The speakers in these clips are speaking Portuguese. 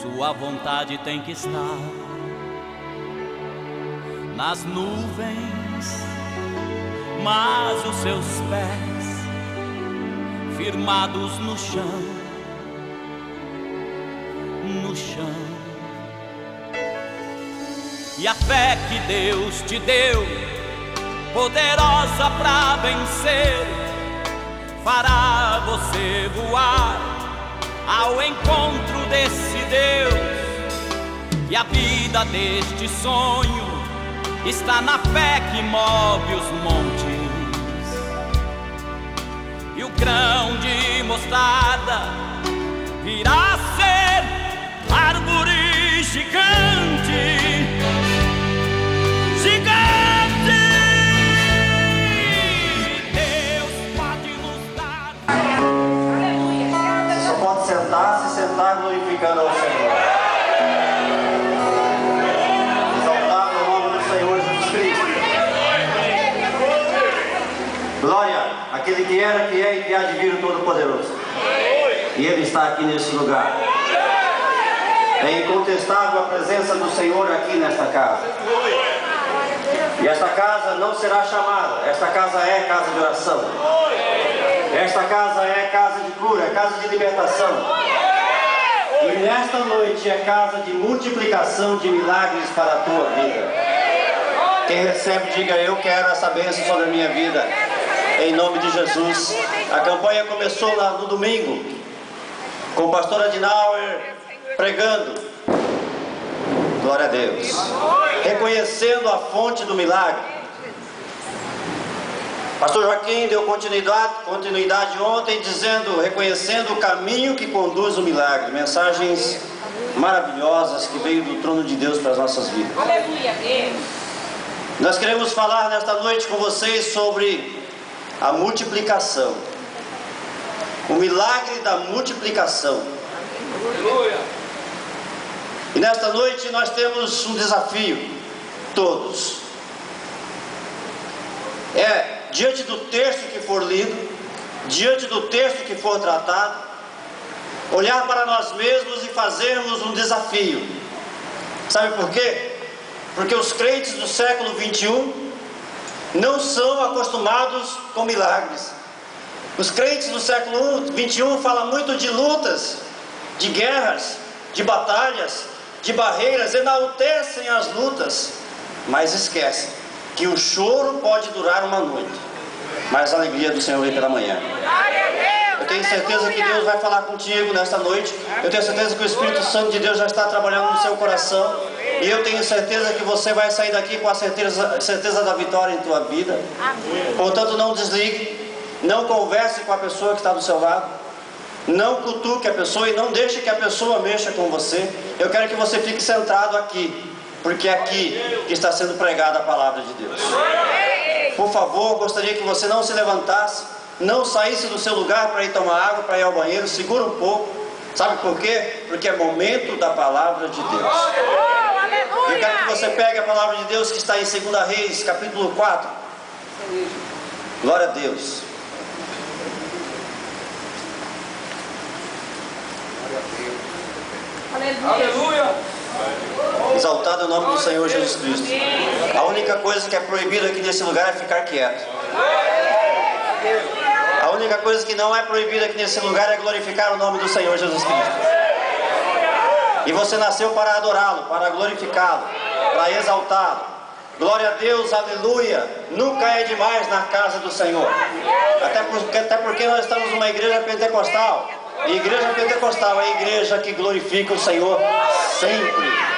Sua vontade tem que estar nas nuvens, mas os seus pés firmados no chão, no chão. E a fé que Deus te deu, poderosa pra vencer, fará você voar ao encontro desse Deus. E a vida deste sonho está na fé que move os montes. E o grão de mostarda virá a ser árvore gigante. Gigante! Deus pode nos dar. Você só pode sentar, se sentar glorificando ao Senhor. Exaltado o nome do Senhor Jesus Cristo. Glória àquele que era, que é e que há de vir, o Todo-Poderoso. E Ele está aqui nesse lugar. É incontestável a presença do Senhor aqui nesta casa. E esta casa não será chamada, esta casa é casa de oração. Esta casa é casa de cura, é casa de libertação. E nesta noite é casa de multiplicação de milagres para a tua vida. Quem recebe, diga: eu quero essa bênção sobre a minha vida, em nome de Jesus. A campanha começou no domingo, com o pastor Adinauer pregando. Glória a Deus. Reconhecendo a fonte do milagre. Pastor Joaquim deu continuidade ontem dizendo, reconhecendo o caminho que conduz o milagre. Mensagens maravilhosas que veio do trono de Deus para as nossas vidas. Aleluia, Deus. Nós queremos falar nesta noite com vocês sobre a multiplicação. O milagre da multiplicação. Aleluia. E nesta noite nós temos um desafio, todos. Diante do texto que for lido, diante do texto que for tratado, olhar para nós mesmos e fazermos um desafio. Sabe por quê? Porque os crentes do século 21 não são acostumados com milagres. Os crentes do século 21 falam muito de lutas, de guerras, de batalhas, de barreiras, enaltecem as lutas, mas esquecem que o choro pode durar uma noite, mas a alegria do Senhor vem pela manhã. Eu tenho certeza que Deus vai falar contigo nesta noite. Eu tenho certeza que o Espírito Santo de Deus já está trabalhando no seu coração. E eu tenho certeza que você vai sair daqui com a certeza da vitória em tua vida. Portanto, não desligue, não converse com a pessoa que está do seu lado. Não cutuque a pessoa e não deixe que a pessoa mexa com você. Eu quero que você fique sentado aqui, porque é aqui que está sendo pregada a palavra de Deus. Por favor, gostaria que você não se levantasse, não saísse do seu lugar para ir tomar água, para ir ao banheiro. Segura um pouco. Sabe por quê? Porque é momento da palavra de Deus. Eu quero que você pegue a palavra de Deus que está em 2 Reis, capítulo 4. Glória a Deus. Aleluia. Exaltado é o nome do Senhor Jesus Cristo. A única coisa que é proibida aqui nesse lugar é ficar quieto. A única coisa que não é proibida aqui nesse lugar é glorificar o nome do Senhor Jesus Cristo. E você nasceu para adorá-lo, para glorificá-lo, para exaltá-lo. Glória a Deus, aleluia. Nunca é demais na casa do Senhor. Até porque nós estamos numa igreja pentecostal. E igreja pentecostal é a igreja que glorifica o Senhor sempre.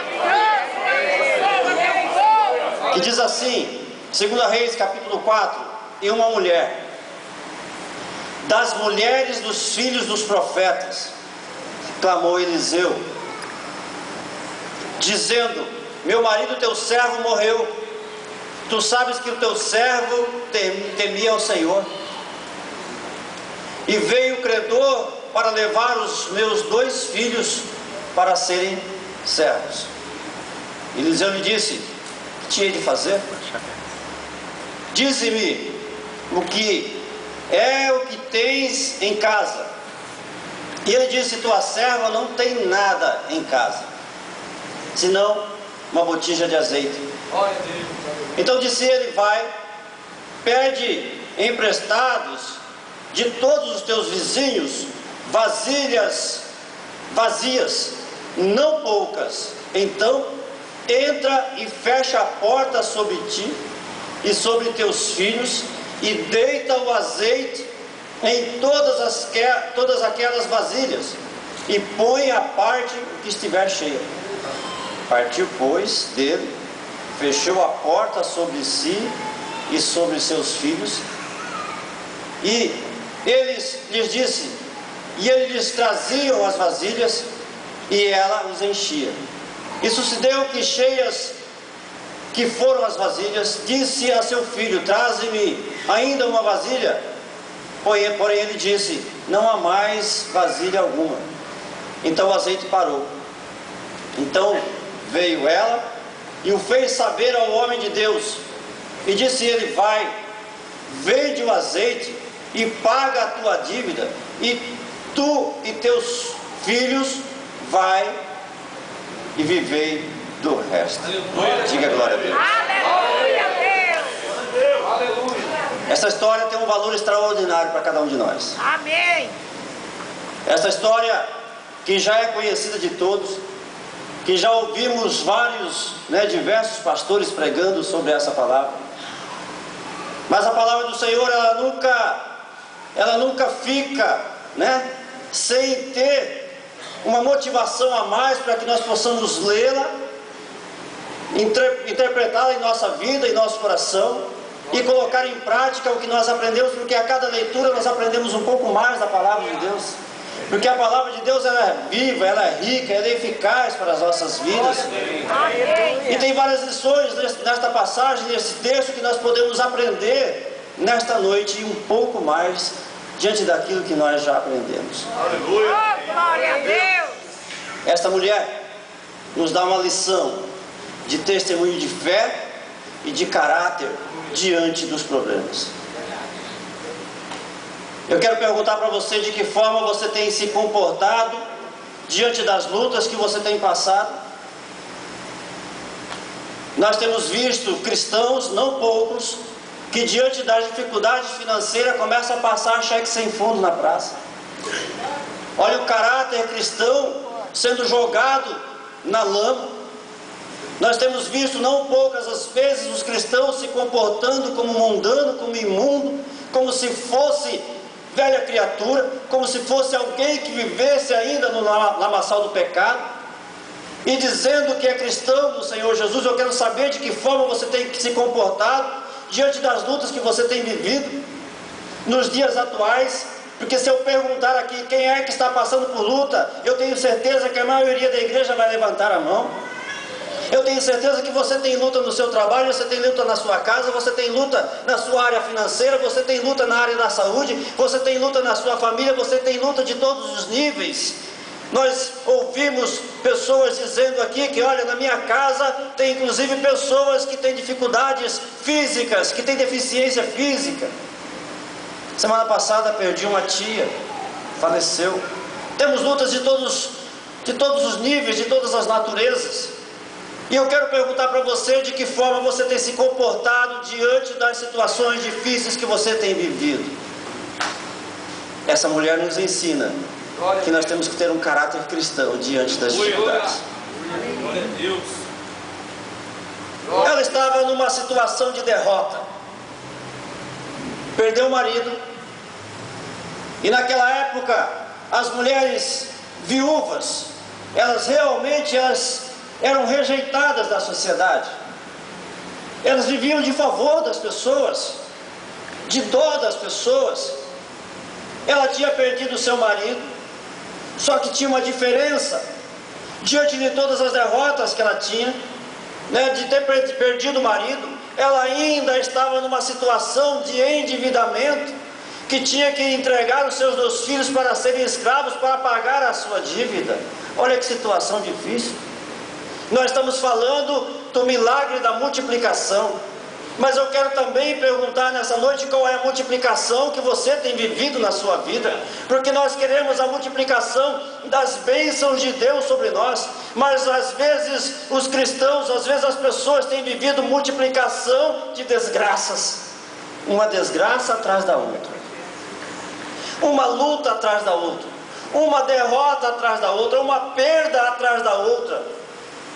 Que diz assim, 2 Reis capítulo 4, e uma mulher, das mulheres dos filhos dos profetas, clamou Eliseu, dizendo: meu marido teu servo morreu, tu sabes que o teu servo temia ao Senhor, e veio o credor para levar os meus 2 filhos para serem servos. Eliseu lhe disse: o que tinha de fazer? Dize-me o que é o que tens em casa. E ele disse: tua serva não tem nada em casa, senão uma botija de azeite. Então disse ele: vai, pede emprestados de todos os teus vizinhos vasilhas vazias, não poucas. Então entra e fecha a porta sobre ti e sobre teus filhos, e deita o azeite em todas aquelas vasilhas, e põe à parte o que estiver cheio. Partiu, pois, dele, fechou a porta sobre si e sobre seus filhos, e eles lhes disse, e ele lhes traziam as vasilhas, e ela os enchia. E sucedeu que, cheias que foram as vasilhas, disse a seu filho: traze-me ainda uma vasilha. Porém ele disse: não há mais vasilha alguma. Então o azeite parou. Então veio ela e o fez saber ao homem de Deus, e disse ele: vai, vende o azeite e paga a tua dívida, e tu e teus filhos vai e vivei do resto. Diga glória a Deus. Aleluia, Deus. Aleluia. Essa história tem um valor extraordinário para cada um de nós. Amém. Essa história que já é conhecida de todos, que já ouvimos diversos pastores pregando sobre essa palavra. Mas a palavra do Senhor, ela nunca fica, sem ter uma motivação a mais para que nós possamos lê-la, interpretá-la em nossa vida, em nosso coração, e colocar em prática o que nós aprendemos, porque a cada leitura nós aprendemos um pouco mais da palavra de Deus, porque a palavra de Deus, ela é viva, ela é rica, ela é eficaz para as nossas vidas. E tem várias lições nesta passagem, nesse texto, que nós podemos aprender nesta noite, e um pouco mais diante daquilo que nós já aprendemos. Aleluia. Oh, glória a Deus. Esta mulher nos dá uma lição de testemunho de fé e de caráter diante dos problemas. Eu quero perguntar para você: de que forma você tem se comportado diante das lutas que você tem passado? Nós temos visto cristãos, não poucos, que diante das dificuldades financeiras começam a passar cheque sem fundo na praça. Olha o caráter cristão sendo jogado na lama. Nós temos visto não poucas as vezes os cristãos se comportando como mundano, como imundo, como se fosse velha criatura, como se fosse alguém que vivesse ainda no lamaçal do pecado, e dizendo que é cristão do Senhor Jesus. Eu quero saber de que forma você tem se comportado diante das lutas que você tem vivido nos dias atuais. Porque se eu perguntar aqui quem é que está passando por luta, eu tenho certeza que a maioria da igreja vai levantar a mão. Eu tenho certeza que você tem luta no seu trabalho, você tem luta na sua casa, você tem luta na sua área financeira, você tem luta na área da saúde, você tem luta na sua família, você tem luta de todos os níveis. Nós ouvimos pessoas dizendo aqui que, olha, na minha casa tem inclusive pessoas que têm dificuldades físicas, que têm deficiência física. Semana passada perdi uma tia, faleceu. Temos lutas de todos os níveis, de todas as naturezas. E eu quero perguntar para você de que forma você tem se comportado diante das situações difíceis que você tem vivido. Essa mulher nos ensina que nós temos que ter um caráter cristão diante das dificuldades. Glória a Deus. Ela estava numa situação de derrota. Perdeu o marido. E naquela época, as mulheres viúvas, elas eram rejeitadas da sociedade. Elas viviam de favor das pessoas, de dó das pessoas. Ela tinha perdido seu marido, só que tinha uma diferença. Diante de todas as derrotas que ela tinha, de ter perdido o marido, ela ainda estava numa situação de endividamento, que tinha que entregar os seus 2 filhos para serem escravos, para pagar a sua dívida. Olha que situação difícil. Nós estamos falando do milagre da multiplicação. Mas eu quero também perguntar nessa noite qual é a multiplicação que você tem vivido na sua vida, porque nós queremos a multiplicação das bênçãos de Deus sobre nós, mas às vezes os cristãos, às vezes as pessoas têm vivido multiplicação de desgraças, uma desgraça atrás da outra, uma luta atrás da outra, uma derrota atrás da outra, uma perda atrás da outra,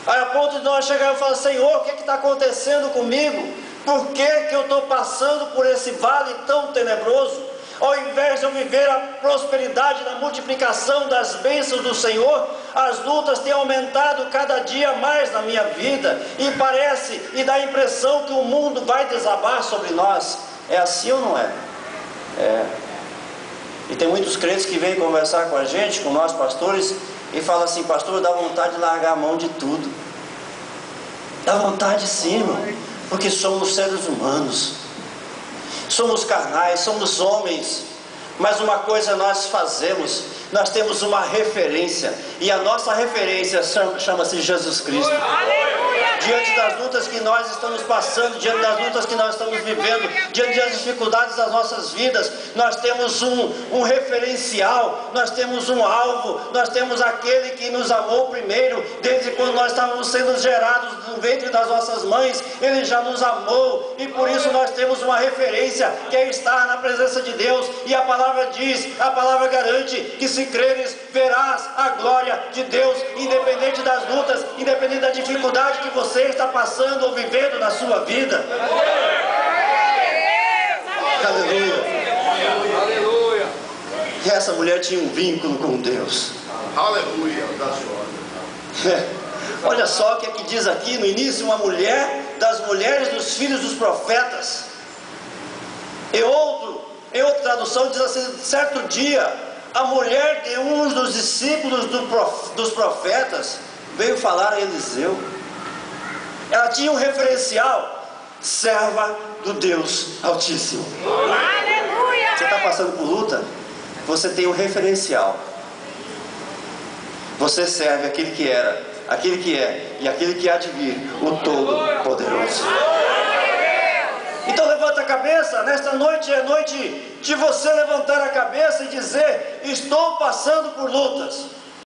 a ponto de nós chegarmos e falar: Senhor, o que está acontecendo comigo? Por que eu estou passando por esse vale tão tenebroso? Ao invés de eu viver a prosperidade da multiplicação das bênçãos do Senhor, as lutas têm aumentado cada dia mais na minha vida, e parece, e dá a impressão que o mundo vai desabar sobre nós. É assim ou não é? É. E tem muitos crentes que vêm conversar com a gente, com nós pastores, e falam assim: pastor, dá vontade de largar a mão de tudo. Dá vontade sim, irmão. Porque somos seres humanos, somos carnais, somos homens, mas uma coisa nós fazemos, nós temos uma referência, e a nossa referência chama-se Jesus Cristo. Diante das lutas que nós estamos passando, diante das lutas que nós estamos vivendo, diante das dificuldades das nossas vidas, nós temos um referencial, nós temos um alvo, nós temos aquele que nos amou primeiro, desde quando nós estávamos sendo gerados no ventre das nossas mães, Ele já nos amou, e por isso nós temos uma referência, que é estar na presença de Deus, e a palavra diz, a palavra garante, que se creres, verás a glória de Deus, independente das lutas, independente da dificuldade que você está passando ou vivendo na sua vida. Aleluia. Aleluia. E essa mulher tinha um vínculo com Deus. Aleluia. Olha só o que é que diz aqui no início: uma mulher das mulheres dos filhos dos profetas. Em outra tradução diz assim: certo dia, a mulher de um dos discípulos dos profetas veio falar a Eliseu. Ela tinha um referencial: serva do Deus Altíssimo. Aleluia! Você está passando por luta? Você tem um referencial. Você serve aquele que era, aquele que é e aquele que há de vir, o Todo-Poderoso. Então levanta a cabeça. Nesta noite é noite de você levantar a cabeça e dizer: estou passando por lutas,